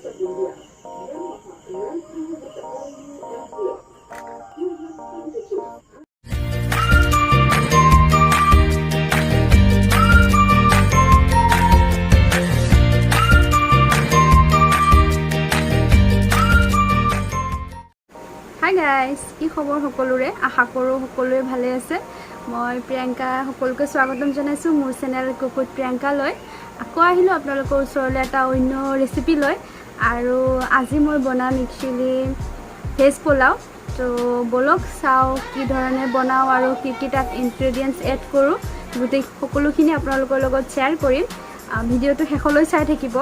Hi guys, কি খবৰ সকলোৰে? আশা কৰোঁ সকলোৱে ভালে আছে। মই প্ৰিয়ংকা সকলোকে স্বাগতম জনাইছোঁ মোৰ চেনেল কুক উইথ প্ৰিয়ংকালৈ। আকৌ আহিলোঁ আপোনালোকৰ ওচৰলৈ এটা অন্য ৰেচিপি লৈ। আৰু আজি মই বনাম একচুৱেলি ভেজ পোলাও। তো বলক চাওঁ কি ধৰণে বনাওঁ আৰু কি কি তাত ইনগ্ৰেডিয়েণ্টছ এড কৰোঁ, গোটেই সকলোখিনি আপোনালোকৰ লগত শ্বেয়াৰ কৰিম। ভিডিঅ'টো শেষলৈ চাই থাকিব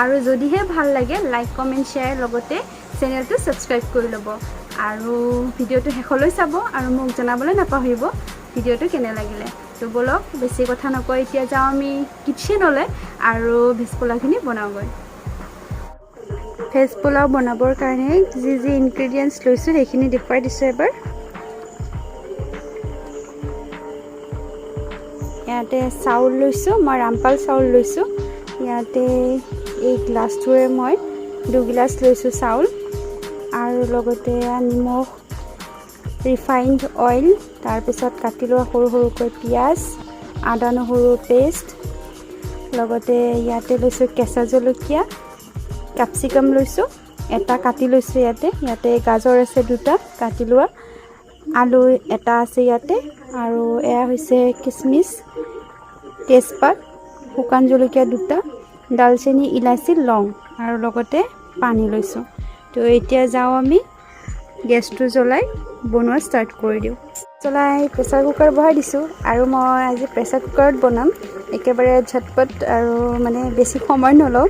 আৰু যদিহে ভাল লাগে লাইক কমেণ্ট শ্বেয়াৰ লগতে চেনেলটো ছাবস্ক্ৰাইব কৰি ল'ব আৰু ভিডিঅ'টো শেষলৈ চাব আৰু মোক জনাবলৈ নাপাহৰিব ভিডিঅ'টো কেনে লাগিলে। তো বলক বেছি কথা নকয় এতিয়া যাওঁ আমি কিটচেনলৈ আৰু ভেজ পোলাওখিনি বনাওঁগৈ। ভেজ পোলাও বনাবৰ কাৰণে যি যি ইনগ্ৰেডিয়েণ্টছ লৈছোঁ সেইখিনি দেখুৱাই দিছোঁ এবাৰ। ইয়াতে চাউল লৈছোঁ, মই ৰামপাল চাউল লৈছোঁ। ইয়াতে এই গ্লাছটোৰে মই 2 গিলাচ লৈছোঁ চাউল আৰু লগতে নিমখ, ৰিফাইণ্ড অইল, তাৰপিছত কাটি লোৱা সৰু সৰুকৈ পিঁয়াজ, আদা নহৰু পেষ্ট, লগতে ইয়াতে লৈছোঁ কেঁচা জলকীয়া, কেপচিকাম লৈছোঁ এটা কাটি লৈছোঁ। ইয়াতে গাজৰ আছে 2টা কাটি লোৱা, আলু এটা আছে ইয়াতে, আৰু এয়া হৈছে কিচমিচ, তেজপাত, শুকান জলকীয়া 2টা, দালচেনি, ইলাচি, লং আৰু লগতে পানী লৈছোঁ। তো এতিয়া যাওঁ আমি গেছটো জ্বলাই বনোৱা ষ্টাৰ্ট কৰি দিওঁ। জ্বলাই প্ৰেছাৰ কুকাৰ বহাই দিছোঁ আৰু মই আজি প্ৰেছাৰ কুকাৰত বনাম, একেবাৰে ঝটপট আৰু মানে বেছি সময় নলওঁ।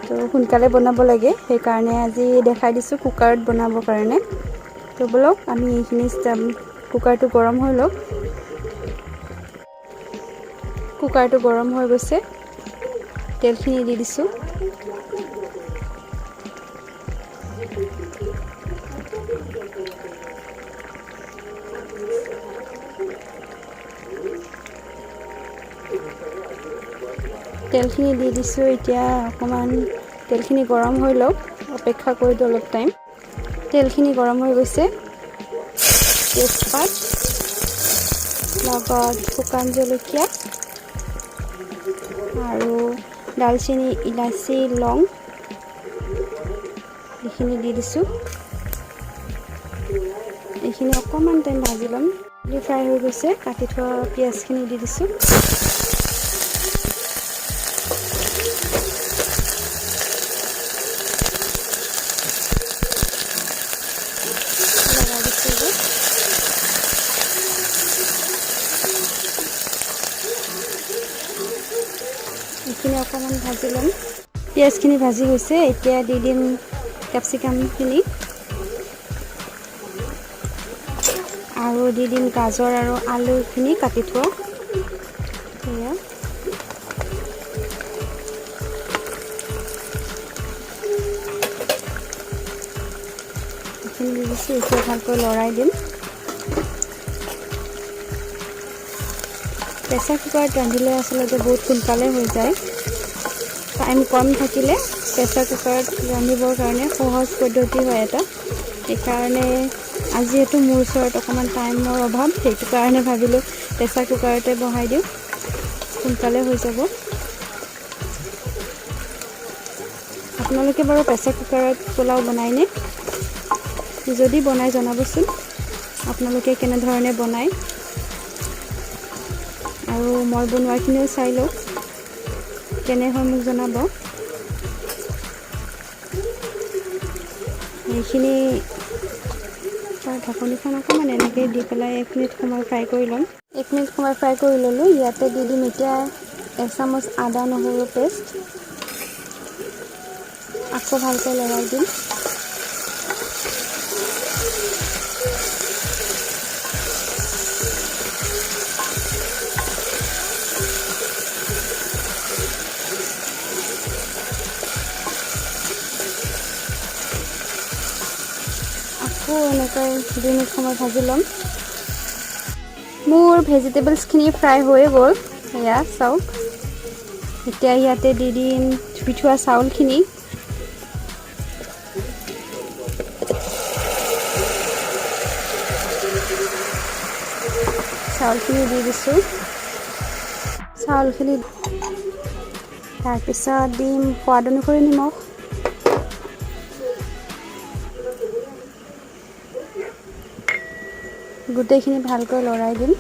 তো সোনকালে বনাব লাগে, সেইকাৰণে আজি দেখাই দিছোঁ কুকাৰত বনাবৰ কাৰণে। তো বলক আমি এইখিনি কুকাৰটো গৰম হৈ লওক। কুকাৰটো গৰম হৈ গৈছে, তেলখিনি দি দিছোঁ। তেলখিনি দি দিছোঁ। এতিয়া অকণমান তেলখিনি গৰম হৈ লওক, অপেক্ষা কৰি দিওঁ অলপ টাইম। তেলখিনি গৰম হৈ গৈছে, তেজপাত লগত শুকান জলকীয়া আৰু দালচেনি, ইলাচি, লং এইখিনি দি দিছোঁ। এইখিনি অকণমান টাইম ভাজি ল'ম। ফ্ৰাই হৈ গৈছে, কাটি থোৱা পিঁয়াজখিনি দি দিছোঁ। এইখিনি অকণমান ভাজি ল'ম। পিঁয়াজখিনি ভাজি গৈছে, এতিয়া দি দিম কেপচিকামখিনি আৰু দি দিম গাজৰ আৰু আলুখিনি কাটি থোৱা। এয়া এইখিনি দি দিছোঁ। এতিয়া ভালকৈ লৰাই দিম। প্ৰেছাৰ কুকাৰত ৰান্ধিলে আচলতে বহুত সোনকালে হৈ যায়। টাইম কম থাকিলে প্ৰেছাৰ কুকাৰত ৰান্ধিবৰ কাৰণে সহজ পদ্ধতি হয় এটা। সেইকাৰণে আজি যিহেতু মোৰ ওচৰত অকণমান টাইমৰ অভাৱ, সেইটো কাৰণে ভাবিলোঁ প্ৰেছাৰ কুকাৰতে বহাই দিওঁ, সোনকালে হৈ যাব। আপোনালোকে বাৰু প্ৰেছাৰ কুকাৰত পোলাও বনায়নে? যদি বনাই জনাবচোন আপোনালোকে কেনেধৰণে বনায়, আৰু মই বনোৱাখিনিও চাই লওক, কেনে হয় মোক জনাব। এইখিনি ঢাকনিখন অকণমান এনেকৈ দি পেলাই 1 মিনিট সময় ফ্ৰাই কৰি ল'ম। 1 মিনিট সময় ফ্ৰাই কৰি ল'লোঁ। ইয়াতে দি দিম এতিয়া 1 চামুচ আদা নহৰু পেষ্ট, আকৌ ভালকৈ লৰাই দিম। আকৌ এনেকৈ 2 মিনিট সময় ভাজি ল'ম। মোৰ ভেজিটেবলছখিনি ফ্ৰাই হৈ গ'ল, এয়া চাওক। এতিয়া ইয়াতে দি দিম ধুই থোৱা চাউলখিনি, চাউলখিনি দি দিছোঁ। চাউলখিনি তাৰপিছত দিম সোৱাদ অনুসৰি নিমখ। গোটেইখিনি ভালকৈ লৰাই দিম।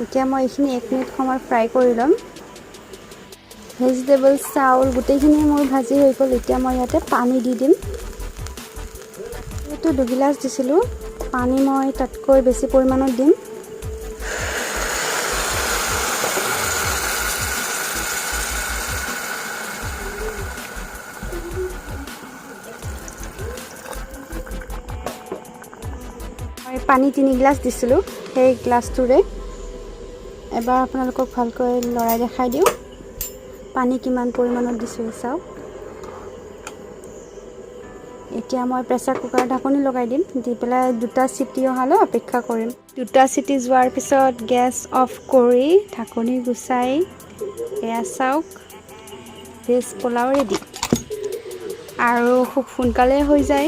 এতিয়া মই এইখিনি 1 মিনিট সময় ফ্ৰাই কৰি ল'ম। ভেজিটেবল চাউল গোটেইখিনি মোৰ ভাজি হৈ গ'ল। এতিয়া মই ইয়াতে পানী দি দিম। এইটো 2 গিলাচ দিছিলোঁ, পানী মই তাতকৈ বেছি পৰিমাণত দিম। মই পানী 3 গিলাচ দিছিলোঁ, সেই গ্লাছটোৰে এবাৰ আপোনালোকক ভালকৈ লৰাই দেখাই দিওঁ। পানী কিমান পৰিমাণত দিছোঁ চাওক। এতিয়া মই প্ৰেছাৰ কুকাৰ ঢাকনি লগাই দিম, দি পেলাই 2টা চিটি অহালৈ অপেক্ষা কৰিম। 2টা চিটি যোৱাৰ পিছত গেছ অফ কৰি ঢাকনি গুচাই এয়া চাওক, ভেজ পোলাও ৰেডি। আৰু খুব সোনকালে হৈ যায়,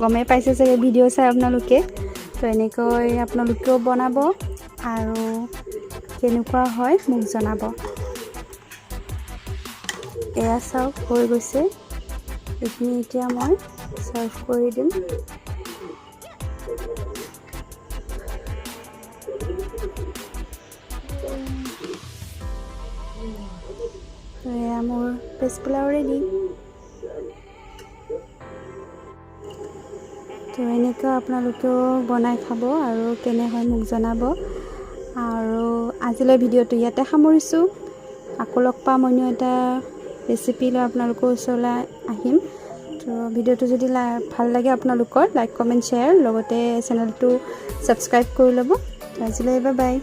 গমেই পাইছে চাগে ভিডিঅ' চাই আপোনালোকে। তো এনেকৈ আপোনালোকেও বনাব আৰু কেনেকুৱা হয় মোক জনাব। এয়া চাওক হৈ গৈছে। এইখিনি এতিয়া মই সাৰ্ভ কৰি দিম। এয়া মোৰ ভেজ পোলাও ৰেডি। তো এনেকৈ আপোনালোকেও বনাই খাব আৰু কেনে হয় মোক জনাব। আৰু আজিলৈ ভিডিঅ'টো ইয়াতে সামৰিছোঁ। আকৌ লগ পাম অন্য এটা ৰেচিপি লৈ আপোনালোকৰ ওচৰলৈ আহিম। তো ভিডিঅ'টো যদি ভাল লাগে আপোনালোকৰ লাইক কমেণ্ট শ্বেয়াৰ, লগতে চেনেলটো ছাবস্ক্ৰাইব কৰি ল'ব। তো আজিলৈ বাই বাই।